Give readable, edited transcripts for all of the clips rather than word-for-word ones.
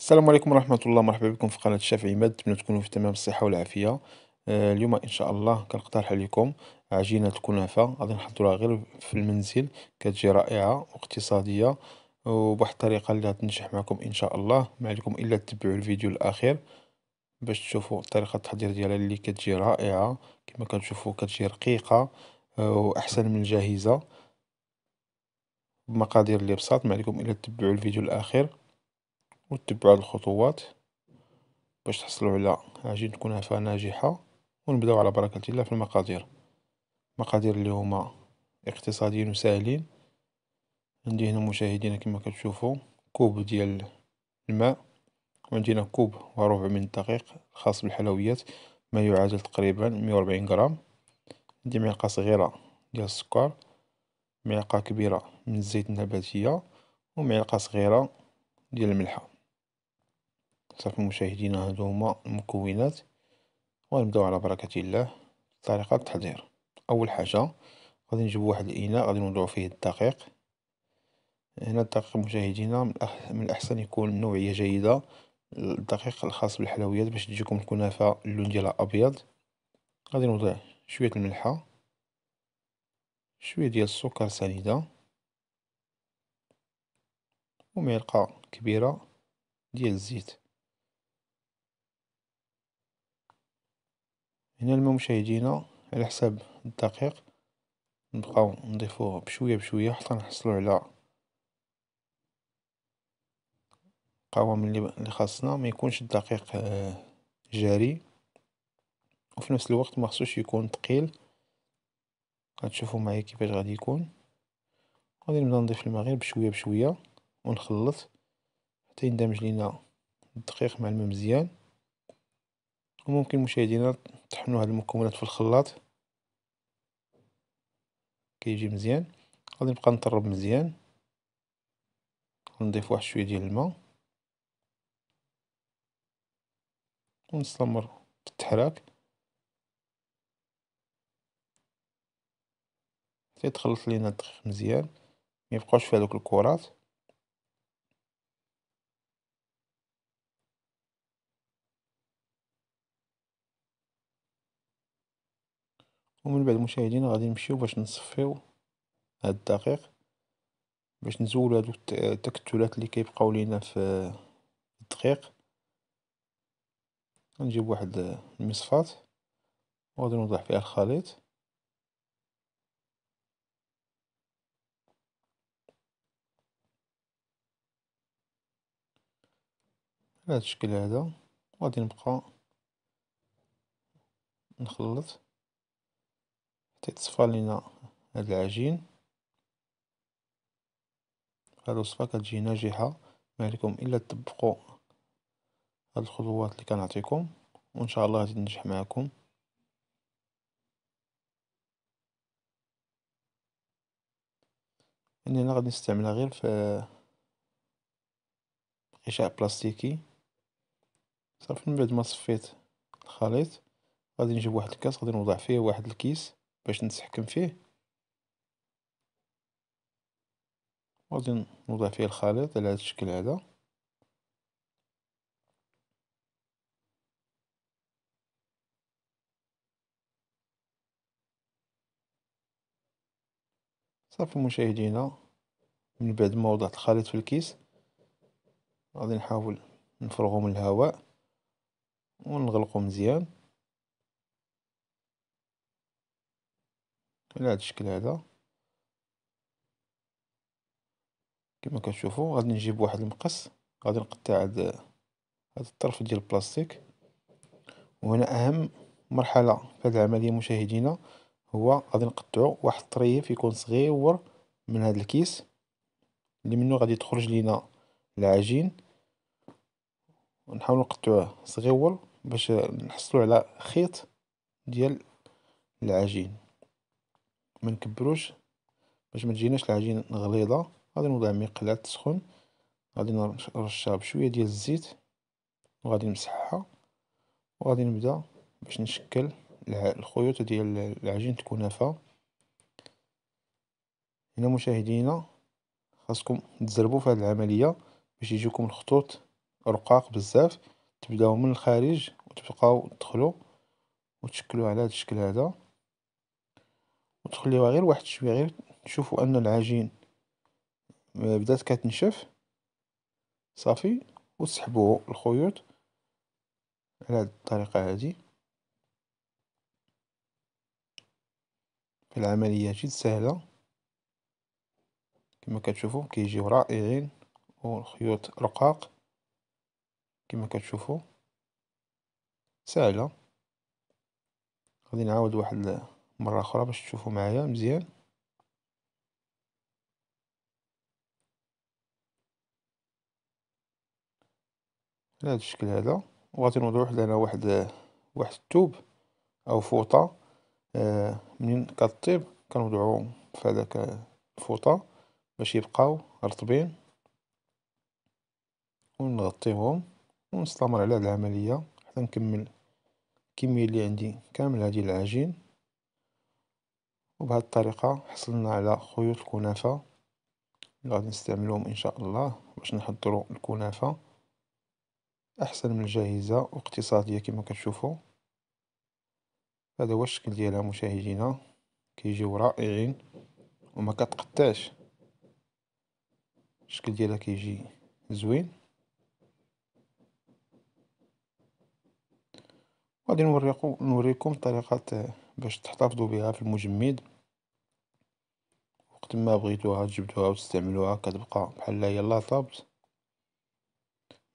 السلام عليكم ورحمة الله، مرحبا بكم في قناة الشيف عماد. نتمنى تكونوا في تمام الصحة والعافية. اليوم إن شاء الله كنقترح عليكم عجينة الكنافة. غادي نحضروها غير في المنزل، كتجي رائعة واقتصادية وبواحد الطريقة اللي غتنجح معكم إن شاء الله. ما عليكم إلا تتبعوا الفيديو الأخير باش تشوفوا طريقة التحضير ديالها اللي كتجي رائعة. كما كتشوفوا كتجي رقيقة وأحسن من الجاهزة بمقادير اللي بساط. ما عليكم إلا تتبعوا الفيديو الأخير وتتبعوا هاد الخطوات باش تحصلوا على عجينة كنافة ناجحة. ونبداو على بركة الله في المقادير. المقادير اللي هما اقتصاديين وساهلين. عندي هنا مشاهدينا كما كتشوفوا كوب ديال الماء، وعندنا كوب وربع من الدقيق الخاص بالحلويات، ما يعادل تقريبا 140 غرام. عندي معلقة صغيرة ديال السكر، معلقة كبيرة من الزيت النباتية، ومعلقة صغيرة ديال الملحة. صافي مشاهدينا، هادو هما المكونات، ونبداو على بركة الله. طريقة التحضير: أول حاجة غادي نجيبو واحد الإناء غادي نوضعو فيه الدقيق. هنا الدقيق مشاهدينا من الأحسن يكون نوعية جيدة، الدقيق الخاص بالحلويات باش تجيكم الكنافة اللون ديالها أبيض. غادي نوضع شوية الملحة، شوية ديال السكر سنيدة، ومعلقة كبيرة ديال الزيت. هنا الماء مشاهدينا على حساب الدقيق، نبقاو نضيفوه بشوية بشوية حتى نحصلو على القوام اللي خاصنا. ما يكونش الدقيق جاري، وفي نفس الوقت ما خصوش يكون ثقيل. غتشوفوا معايا كيفاش غادي يكون. غادي نبدا نضيف الماء غير بشويه بشويه ونخلط حتى يندمج لينا الدقيق مع الماء مزيان. وممكن مشاهدينا طحنوا هاد المكونات في الخلاط كيجي مزيان. غادي نبقى نطرب مزيان، ونضيف واحد شويه ديال الماء ونستمر في التحراك حتى يتخلط لينا الدقيق مزيان، ما يبقاوش فيه هذوك الكرات. ومن بعد مشاهدينا غادي نمشيو باش نصفيو هاد الدقيق، باش نزولو هادوك التكتلات اللي كيبقاو لينا في الدقيق. غنجيب واحد المصفاة وغادي نوضع فيها الخليط. على هاد الشكل هذا غادي نبقى نخلط حتى يتصفى لينا هاد العجين. هاد الوصفة كتجي ناجحة، ما عليكم الا تطبقوا هاد الخطوات اللي كنعطيكم، وان شاء الله غادي تنجح معكم. يعني انا غادي نستعملها غير في غشاء بلاستيكي. صافي من بعد ما صفيت الخليط غادي نجيب واحد الكاس، غادي نوضع فيه واحد الكيس باش نتحكم فيه، وغادي نوضع فيه الخليط على هاد الشكل هذا. صافي مشاهدينا، من بعد ما وضعت الخليط في الكيس غادي نحاول نفرغو من الهواء ونغلقو مزيان على هاد الشكل هذا. كما كتشوفوا غادي نجيب واحد المقص، غادي نقطع هاد الطرف ديال البلاستيك. وهنا اهم مرحله في هذه العمليه مشاهدينا، هو غادي نقطعوا واحد الطريف يكون صغيور من هذا الكيس اللي منه غادي تخرج لينا العجين، ونحاول نقطعوه صغيور باش نحصلوا على خيط ديال العجين. ما نكبروش باش ما تجيناش العجين غليظه. غادي نوضع مقلاة تسخن، غادي نرشها بشويه ديال الزيت، وغادي نمسحها، وغادي نبدا باش نشكل الخيوط ديال العجين الكنافه. هنا مشاهدينا خاصكم تزربوا في هذه العمليه باش يجيكم الخطوط رقاق بزاف، تبداو من الخارج وتبقاو تدخلو وتشكلو على هاد الشكل هذا، وتخليوها غير واحد شوية، غير تشوفوا ان العجين بدات كتنشف صافي، وتسحبوا الخيوط على هاد الطريقة هادي. العملية جد سهلة كما كتشوفوا، كيجيو رائعين والخيوط رقاق كما كتشوفوا، سهلة. غادي نعاود واحد مرة أخرى باش تشوفوا معايا مزيان. على هاد الشكل هذا، وغادي نوضعو حدانا واحد الثوب أو فوطة. منين كطيب كنوضعو في هداك الفوطة باش يبقاو رطبين، ونغطيوهم ونستمر على هاد العملية حتى نكمل الكمية اللي عندي كامل هادي العجين. وبهاد الطريقة حصلنا على خيوط الكنافة اللي غادي نستعملوهم إن شاء الله باش نحضرو الكنافة أحسن من الجاهزة واقتصادية كما كتشوفوا. هذا هو الشكل ديالها مشاهدينا، كيجيو رائعين وما كتقطعش، الشكل ديالها كيجي زوين. غادي نوريكم طريقة باش تحتفظوا بها في المجمد، وقت ما بغيتوها تجبدوها وتستعملوها كتبقى بحال هي لاطابت.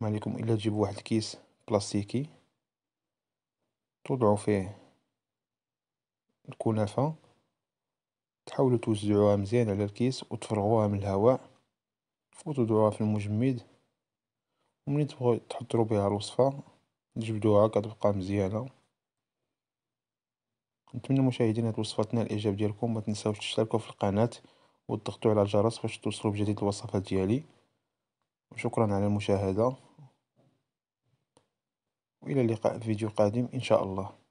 ما عليكم الا تجيبوا واحد الكيس بلاستيكي توضعوا فيه الكنافة، تحاولوا توزعوها مزيان على الكيس وتفرغوها من الهواء وتوضعوها في المجمد. ومنين تبغوا تحضروا بها الوصفة تجبدوها كتبقى مزيانة. نتمنى مشاهدين هاد الوصفة تنال الاعجاب ديالكم، ما تنساوش تشتركوا في القناة وتضغطوا على الجرس باش توصلوا بجديد الوصفات ديالي. وشكرا على المشاهدة، وإلى اللقاء في فيديو قادم إن شاء الله.